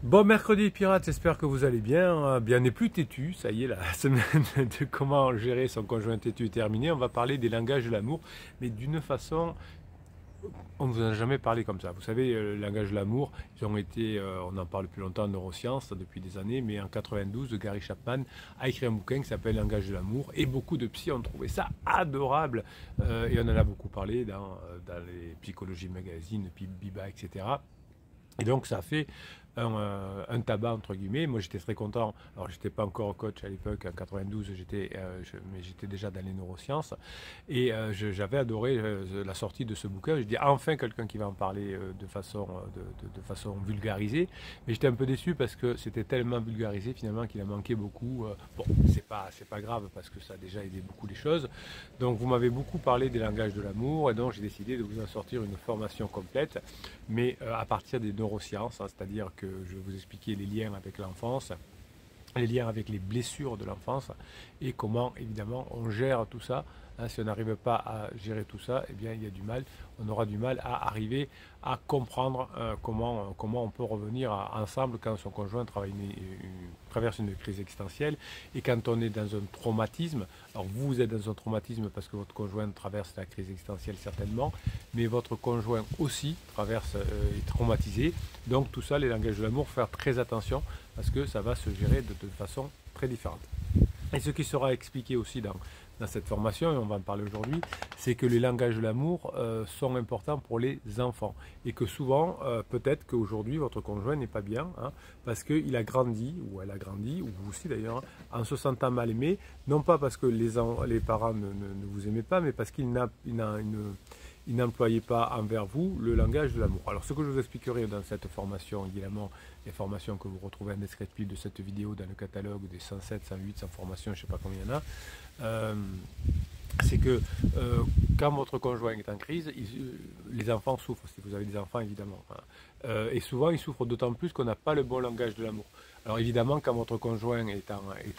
Bon mercredi pirates, j'espère que vous allez bien. Bien n'est plus têtu, ça y est, la semaine de comment gérer son conjoint têtu est terminée. On va parler des langages de l'amour, mais d'une façon, on ne vous en a jamais parlé comme ça. Vous savez, le langage de l'amour, ils ont été, on en parle plus longtemps en neurosciences depuis des années, mais en 92, Gary Chapman a écrit un bouquin qui s'appelle Langage de l'amour, et beaucoup de psy ont trouvé ça adorable, et on en a beaucoup parlé dans les psychologies magazines, Biba, etc. Et donc ça a fait un tabac entre guillemets. Moi j'étais très content. Alors j'étais pas encore coach à l'époque, en 92, mais j'étais déjà dans les neurosciences. Et j'avais adoré la sortie de ce bouquin. Je dis enfin quelqu'un qui va en parler de façon vulgarisée. Mais j'étais un peu déçu parce que c'était tellement vulgarisé finalement qu'il a manqué beaucoup. Bon, c'est pas grave parce que ça a déjà aidé beaucoup les choses. Donc vous m'avez beaucoup parlé des langages de l'amour et donc j'ai décidé de vous en sortir une formation complète, mais à partir des neurosciences, hein, c'est-à-dire que je vais vous expliquer les liens avec l'enfance, les liens avec les blessures de l'enfance et comment évidemment on gère tout ça. Hein, si on n'arrive pas à gérer tout ça, eh bien il y a du mal, on aura du mal à arriver à comprendre comment on peut revenir ensemble quand son conjoint traverse une crise existentielle et quand on est dans un traumatisme. Alors vous êtes dans un traumatisme parce que votre conjoint traverse la crise existentielle certainement, mais votre conjoint aussi est traumatisé. Donc tout ça, les langages de l'amour, faire très attention parce que ça va se gérer de façon très différente. Et ce qui sera expliqué aussi dans cette formation, et on va en parler aujourd'hui, c'est que les langages de l'amour sont importants pour les enfants. Et que souvent, peut-être qu'aujourd'hui, votre conjoint n'est pas bien, hein, parce qu'il a grandi, ou elle a grandi, ou vous aussi d'ailleurs, hein, en se sentant mal aimé, non pas parce que les parents ne vous aimaient pas, mais parce qu'il n'employait pas envers vous le langage de l'amour. Alors ce que je vous expliquerai dans cette formation, évidemment, les formations que vous retrouvez en descriptif de cette vidéo dans le catalogue des 107, 108, 100 formations, je ne sais pas combien il y en a, c'est que quand votre conjoint est en crise, les enfants souffrent, si vous avez des enfants évidemment. Hein. Et souvent ils souffrent d'autant plus qu'on n'a pas le bon langage de l'amour. Alors évidemment quand votre conjoint est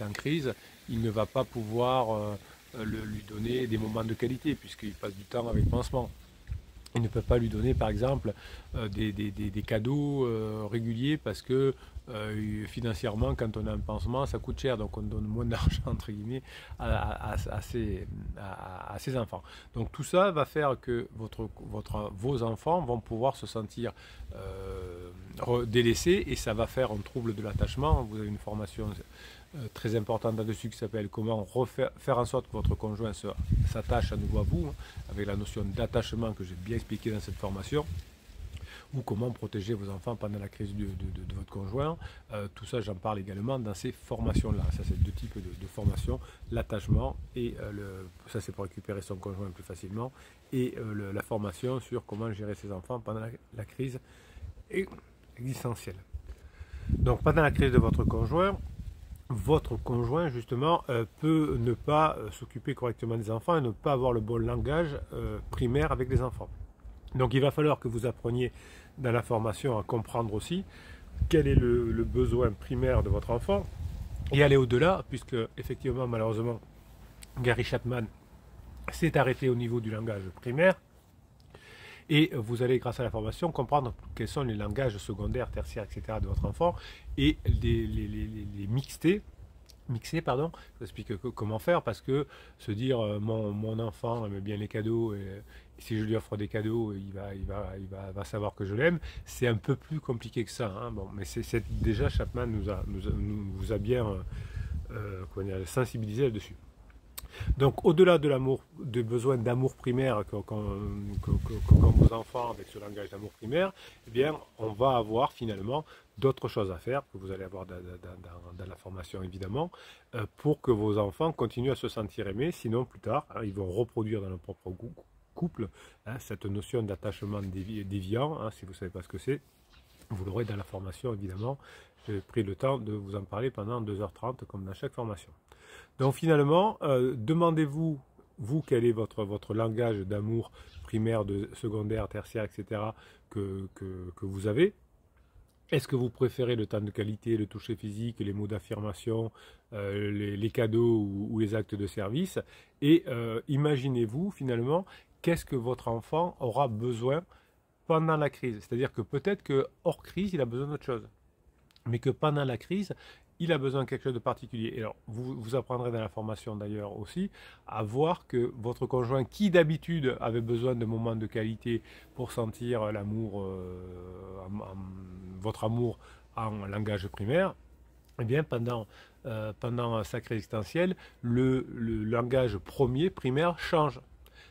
en crise, il ne va pas pouvoir lui donner des moments de qualité puisqu'il passe du temps avec pansement. Il ne peut pas lui donner par exemple des cadeaux réguliers parce que financièrement quand on a un pansement ça coûte cher, donc on donne moins d'argent entre guillemets à ses enfants. Donc tout ça va faire que vos enfants vont pouvoir se sentir délaissés et ça va faire un trouble de l'attachement. Vous avez une formation très importante là-dessus qui s'appelle comment faire en sorte que votre conjoint s'attache à nouveau à vous, hein, avec la notion d'attachement que j'ai bien expliqué dans cette formation, ou comment protéger vos enfants pendant la crise de votre conjoint. Tout ça, j'en parle également dans ces formations-là. Ça, c'est deux types de formations, l'attachement et ça, c'est pour récupérer son conjoint plus facilement, et la formation sur comment gérer ses enfants pendant la crise existentielle. Donc, pendant la crise de votre conjoint justement peut ne pas s'occuper correctement des enfants et ne pas avoir le bon langage primaire avec les enfants. Donc il va falloir que vous appreniez dans la formation à comprendre aussi quel est le besoin primaire de votre enfant et aller au-delà, puisque effectivement malheureusement Gary Chapman s'est arrêté au niveau du langage primaire. Et vous allez, grâce à la formation, comprendre quels sont les langages secondaires, tertiaires, etc. de votre enfant et les mixer, je vous explique comment faire, parce que se dire mon enfant aime bien les cadeaux et si je lui offre des cadeaux il va savoir que je l'aime, c'est un peu plus compliqué que ça, hein. Bon, mais déjà Chapman vous a bien sensibilisé là-dessus. Donc au-delà de l'amour, des besoins d'amour primaire qu'ont vos enfants avec ce langage d'amour primaire, eh bien on va avoir finalement d'autres choses à faire que vous allez avoir dans la formation évidemment, pour que vos enfants continuent à se sentir aimés. Sinon plus tard, hein, ils vont reproduire dans leur propre couple, hein, cette notion d'attachement déviant, hein, si vous ne savez pas ce que c'est. Vous l'aurez dans la formation évidemment. J'ai pris le temps de vous en parler pendant 2h30 comme dans chaque formation. Donc finalement, demandez-vous, quel est votre langage d'amour primaire, secondaire, tertiaire, etc. que vous avez. Est-ce que vous préférez le temps de qualité, le toucher physique, les mots d'affirmation, les cadeaux ou les actes de service? Et imaginez-vous finalement, qu'est-ce que votre enfant aura besoin pendant la crise? C'est-à-dire que peut-être que hors crise, il a besoin d'autre chose. mais que pendant la crise, il a besoin de quelque chose de particulier. Et alors, vous apprendrez dans la formation d'ailleurs aussi à voir que votre conjoint, qui d'habitude avait besoin de moments de qualité pour sentir l'amour, votre amour en langage primaire, eh bien pendant sa crise existentielle, le langage premier, primaire, change.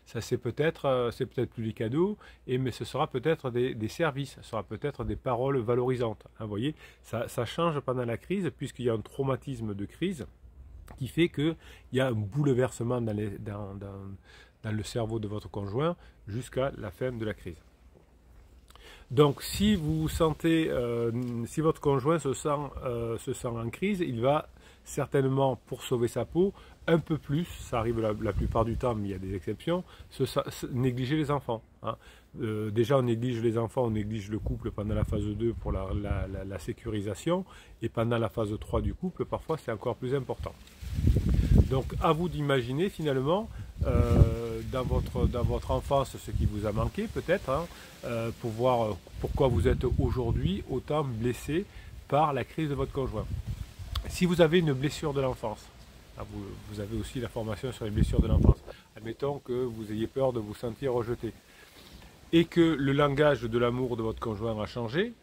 Ça, c'est peut-être plus les cadeaux, mais ce sera peut-être des services, ce sera peut-être des paroles valorisantes. Hein, vous voyez, ça change pendant la crise, puisqu'il y a un traumatisme de crise qui fait qu'il y a un bouleversement dans le cerveau de votre conjoint jusqu'à la fin de la crise. Donc, si vous sentez, si votre conjoint se sent en crise, il va certainement, pour sauver sa peau, un peu plus, ça arrive la plupart du temps, mais il y a des exceptions, négliger les enfants. Hein. Déjà, on néglige les enfants, on néglige le couple pendant la phase 2 pour la sécurisation, et pendant la phase 3 du couple, parfois, c'est encore plus important. Donc, à vous d'imaginer finalement dans votre enfance ce qui vous a manqué peut-être, hein, pour voir pourquoi vous êtes aujourd'hui autant blessé par la crise de votre conjoint. Si vous avez une blessure de l'enfance, vous avez aussi la formation sur les blessures de l'enfance, admettons que vous ayez peur de vous sentir rejeté, et que le langage de l'amour de votre conjoint a changé,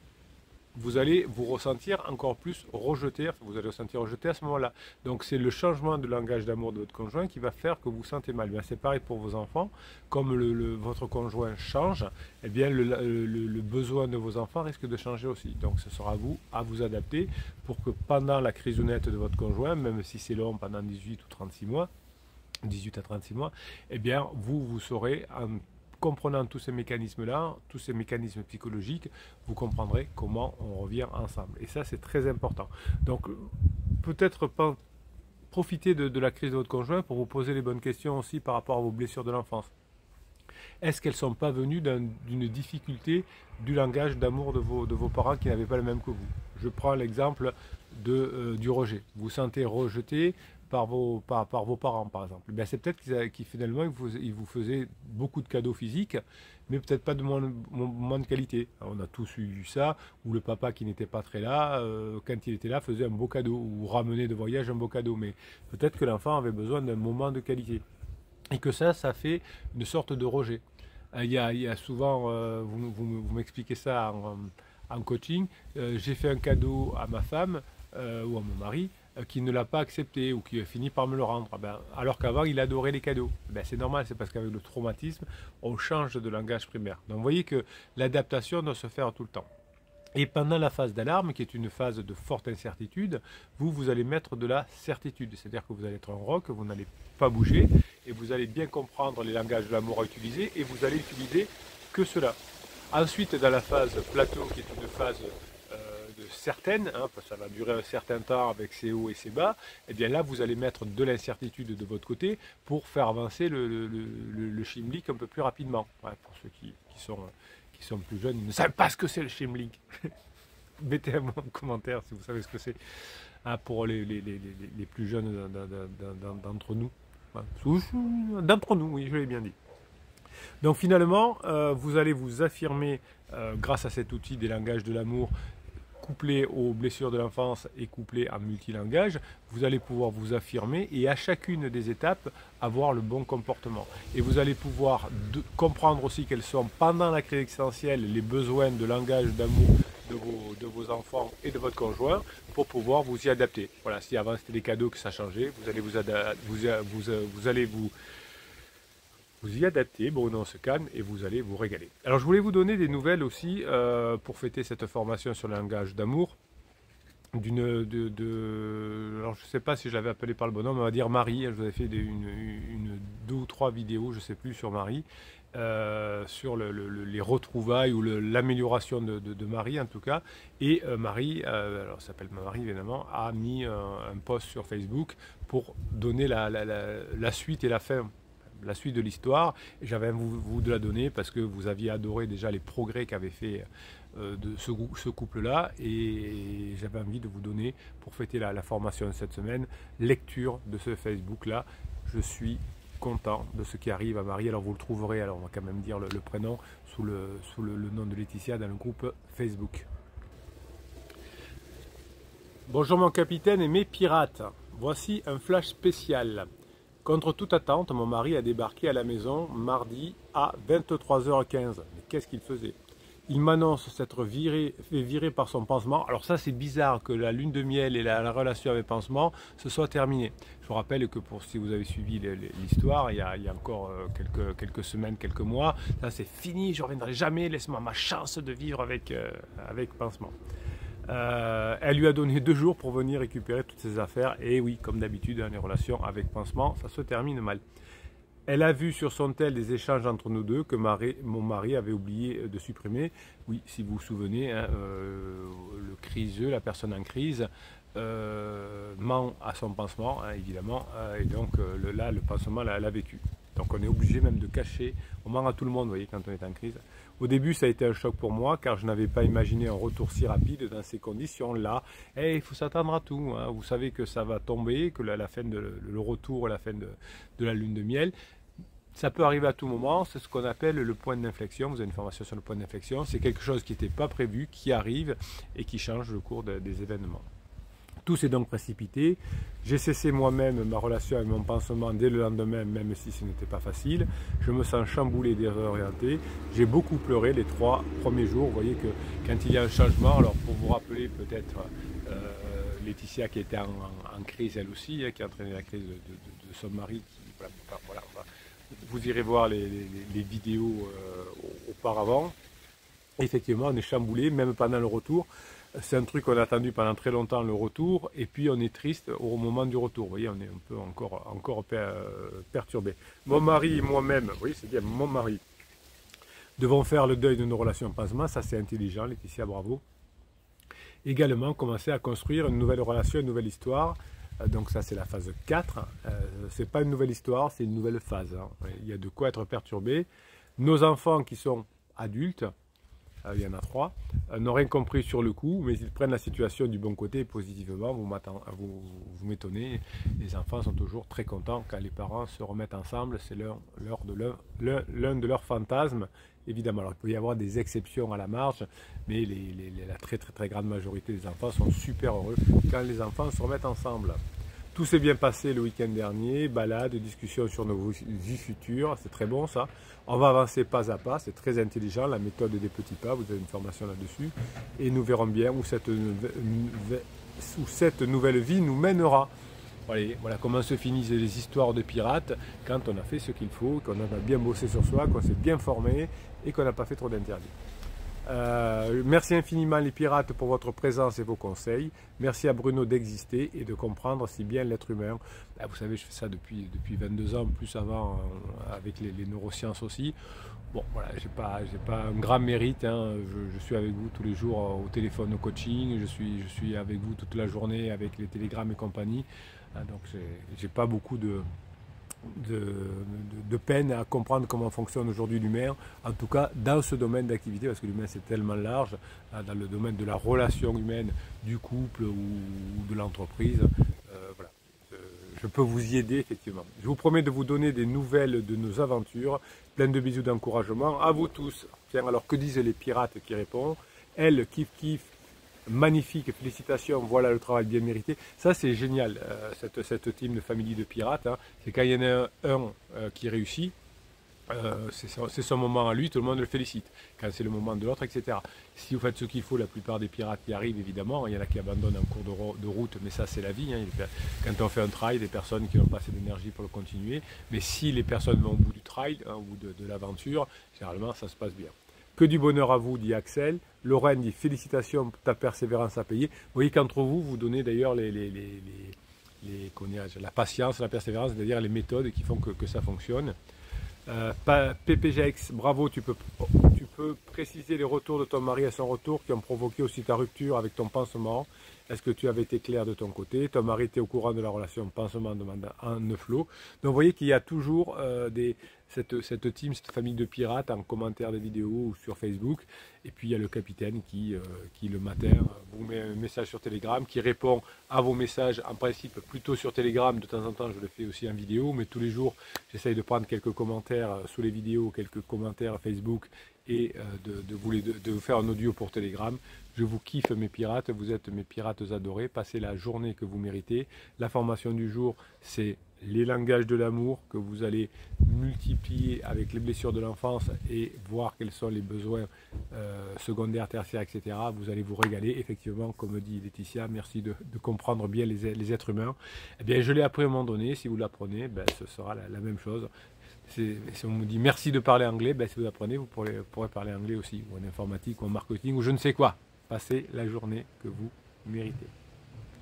vous allez vous ressentir encore plus rejeté, vous allez ressentir rejeté à ce moment-là. Donc c'est le changement de langage d'amour de votre conjoint qui va faire que vous vous sentez mal. Bien, c'est pareil pour vos enfants, comme votre conjoint change, eh bien le besoin de vos enfants risque de changer aussi. Donc ce sera à vous à vous adapter pour que pendant la crise honnête de votre conjoint, même si c'est long pendant 18 ou 36 mois, 18 à 36 mois, eh bien vous saurez en comprenant tous ces mécanismes-là, tous ces mécanismes psychologiques, vous comprendrez comment on revient ensemble. Et ça, c'est très important. Donc, peut-être pas profiter de la crise de votre conjoint pour vous poser les bonnes questions aussi par rapport à vos blessures de l'enfance. Est-ce qu'elles ne sont pas venues d'une difficulté du langage d'amour de vos parents qui n'avaient pas le même que vous? Je prends l'exemple du rejet. Vous vous sentez rejeté par vos parents, par exemple. C'est peut-être qu'ils finalement ils vous faisaient beaucoup de cadeaux physiques, mais peut-être pas de moins de qualité. Alors, on a tous eu ça, où le papa qui n'était pas très là, quand il était là, faisait un beau cadeau, ou ramenait de voyage un beau cadeau. Mais peut-être que l'enfant avait besoin d'un moment de qualité. Et que ça fait une sorte de rejet. Il y a souvent, vous m'expliquez ça en coaching, j'ai fait un cadeau à ma femme ou à mon mari, qui ne l'a pas accepté ou qui a fini par me le rendre. Alors qu'avant, il adorait les cadeaux. C'est normal, c'est parce qu'avec le traumatisme, on change de langage primaire. Donc vous voyez que l'adaptation doit se faire tout le temps. Et pendant la phase d'alarme, qui est une phase de forte incertitude, vous allez mettre de la certitude. C'est-à-dire que vous allez être en roc, vous n'allez pas bouger, et vous allez bien comprendre les langages de l'amour à utiliser, et vous allez utiliser que cela. Ensuite, dans la phase plateau, qui est une phase certaine, hein, parce que ça va durer un certain temps avec ses hauts et ses bas, et bien là, vous allez mettre de l'incertitude de votre côté pour faire avancer le Schimlik un peu plus rapidement. Ouais, pour ceux qui sont plus jeunes, ils ne savent pas ce que c'est le Schimlik. Mettez-moi en commentaire si vous savez ce que c'est, hein, pour les plus jeunes d'entre nous. D'entre nous, oui, je l'ai bien dit. Donc finalement, vous allez vous affirmer grâce à cet outil des langages de l'amour, couplé aux blessures de l'enfance et couplé à multilangage, vous allez pouvoir vous affirmer et à chacune des étapes avoir le bon comportement. Et vous allez pouvoir comprendre aussi quels sont pendant la crise existentielle les besoins de langage d'amour de vos enfants et de votre conjoint pour pouvoir vous y adapter. Voilà, si avant c'était des cadeaux que ça changeait, vous allez vous allez vous y adapter, Bruno se calme et vous allez vous régaler. Alors je voulais vous donner des nouvelles aussi pour fêter cette formation sur le langage d'amour. Alors je ne sais pas si je l'avais appelé par le bon nom, mais on va dire Marie. Je vous avais fait 2 ou 3 vidéos, je ne sais plus, sur Marie, sur les retrouvailles ou l'amélioration de Marie en tout cas. Et Marie, alors s'appelle Marie évidemment, a mis un post sur Facebook pour donner la suite et la fin. La suite de l'histoire, et j'avais envie vous de la donner parce que vous aviez adoré déjà les progrès qu'avait fait de ce couple-là, et j'avais envie de vous donner, pour fêter la formation de cette semaine, lecture de ce Facebook-là. Je suis content de ce qui arrive à Marie. Alors vous le trouverez, alors on va quand même dire le prénom, sous le nom de Laetitia dans le groupe Facebook. Bonjour mon capitaine et mes pirates. Voici un flash spécial. Contre toute attente, mon mari a débarqué à la maison mardi à 23h15. Mais qu'est-ce qu'il faisait? Il m'annonce s'être fait virer par son pansement. Alors ça c'est bizarre que la lune de miel et la relation avec pansement se soit terminée. Je vous rappelle que si vous avez suivi l'histoire, il y a encore quelques semaines, quelques mois, ça c'est fini, je ne reviendrai jamais, laisse-moi ma chance de vivre avec pansement. Elle lui a donné 2 jours pour venir récupérer toutes ses affaires. Et oui, comme d'habitude, les relations avec pansement, ça se termine mal. Elle a vu sur son tel des échanges entre nous deux que mon mari avait oublié de supprimer. Oui, si vous vous souvenez, hein, le criseux, la personne en crise, ment à son pansement, hein, évidemment. Et donc là, le pansement, elle a vécu. Donc on est obligé même de cacher. On ment à tout le monde, vous voyez, quand on est en crise. Au début, ça a été un choc pour moi, car je n'avais pas imaginé un retour si rapide dans ces conditions-là. Et il faut s'attendre à tout. Hein. Vous savez que ça va tomber, que la fin le retour, la fin de la lune de miel, ça peut arriver à tout moment. C'est ce qu'on appelle le point d'inflexion. Vous avez une formation sur le point d'inflexion. C'est quelque chose qui n'était pas prévu, qui arrive et qui change le cours des événements. Tout s'est donc précipité. J'ai cessé moi-même ma relation avec mon pansement dès le lendemain, même si ce n'était pas facile. Je me sens chamboulé, désorienté. J'ai beaucoup pleuré les 3 premiers jours. Vous voyez que quand il y a un changement, alors pour vous rappeler peut-être Laetitia qui était en crise elle aussi, qui a entraîné la crise de son mari. Voilà, vous irez voir les vidéos auparavant. Effectivement, on est chamboulé, même pendant le retour. C'est un truc qu'on a attendu pendant très longtemps, le retour, et puis on est triste au moment du retour. Vous voyez, on est un peu encore perturbé. Mon mari et moi-même, oui, c'est bien, mon mari, devons faire le deuil de nos relations pansement, ça c'est intelligent, Laetitia, bravo. Également, commencer à construire une nouvelle relation, une nouvelle histoire. Donc ça c'est la phase 4. C'est pas une nouvelle histoire, c'est une nouvelle phase. Hein. Il y a de quoi être perturbé. Nos enfants qui sont adultes, il y en a 3, n'ont rien compris sur le coup, mais ils prennent la situation du bon côté positivement. Vous m'étonnez, les enfants sont toujours très contents quand les parents se remettent ensemble. C'est l'un de leurs fantasmes, évidemment. Alors il peut y avoir des exceptions à la marge, mais la très grande majorité des enfants sont super heureux quand les enfants se remettent ensemble. Tout s'est bien passé le week-end dernier, balade, discussion sur nos vies futures, c'est très bon ça. On va avancer pas à pas, c'est très intelligent, la méthode des petits pas, vous avez une formation là-dessus. Et nous verrons bien où cette nouvelle vie nous mènera. Voilà comment se finissent les histoires de pirates quand on a fait ce qu'il faut, qu'on a bien bossé sur soi, qu'on s'est bien formé et qu'on n'a pas fait trop d'interdits. Merci infiniment les pirates pour votre présence et vos conseils. Merci à Bruno d'exister et de comprendre si bien l'être humain. Vous savez, je fais ça depuis 22 ans, plus avant avec les neurosciences aussi. Bon, voilà, j'ai pas un grand mérite. Hein. Je suis avec vous tous les jours au téléphone, au coaching. Je suis avec vous toute la journée avec les télégrammes et compagnie. Donc, j'ai pas beaucoup de peine à comprendre comment fonctionne aujourd'hui l'humain, en tout cas dans ce domaine d'activité, parce que l'humain c'est tellement large, dans le domaine de la relation humaine, du couple ou de l'entreprise. Voilà. Je peux vous y aider effectivement. Je vous promets de vous donner des nouvelles de nos aventures, plein de bisous d'encouragement à vous tous. Tiens, alors que disent les pirates qui répondent? Elle, kiff kiff, magnifique, félicitations, voilà le travail bien mérité. Ça c'est génial, cette team de famille de pirates, hein. C'est quand il y en a un qui réussit, c'est son moment à lui, tout le monde le félicite. Quand c'est le moment de l'autre, etc. Si vous faites ce qu'il faut, la plupart des pirates y arrivent évidemment, il y en a qui abandonnent en cours de route, mais ça c'est la vie, hein. Quand on fait un trail, des personnes qui n'ont pas assez d'énergie pour le continuer, mais si les personnes vont au bout du trail, hein, au bout de l'aventure, généralement ça se passe bien. Que du bonheur à vous, dit Axel. Lorraine dit félicitations, ta persévérance à payer. Vous voyez qu'entre vous, vous donnez d'ailleurs la patience, la persévérance, c'est-à-dire les méthodes qui font que ça fonctionne. PPGX, bravo, tu peux préciser les retours de ton mari à son retour qui ont provoqué aussi ta rupture avec ton pansement. Est-ce que tu avais été clair de ton côté? Ton mari était au courant de la relation pansement, demande Anne Flo. Donc vous voyez qu'il y a toujours cette team, cette famille de pirates en commentaire des vidéos ou sur Facebook. Et puis il y a le capitaine qui le matin vous met un message sur Telegram, qui répond à vos messages en principe plutôt sur Telegram. De temps en temps je le fais aussi en vidéo, mais tous les jours j'essaye de prendre quelques commentaires sous les vidéos, quelques commentaires Facebook et de vous faire un audio pour Telegram. Je vous kiffe mes pirates, vous êtes mes pirates adorés, passez la journée que vous méritez. La formation du jour, c'est les langages de l'amour que vous allez multiplier avec les blessures de l'enfance et voir quels sont les besoins secondaires, tertiaires, etc. Vous allez vous régaler, effectivement, comme dit Laetitia, merci de comprendre bien les êtres humains. Eh bien, je l'ai appris à un moment donné, si vous l'apprenez, ben, ce sera la même chose. Si on vous dit merci de parler anglais, ben, si vous apprenez, vous pourrez parler anglais aussi, ou en informatique, ou en marketing, ou je ne sais quoi. Passez la journée que vous méritez.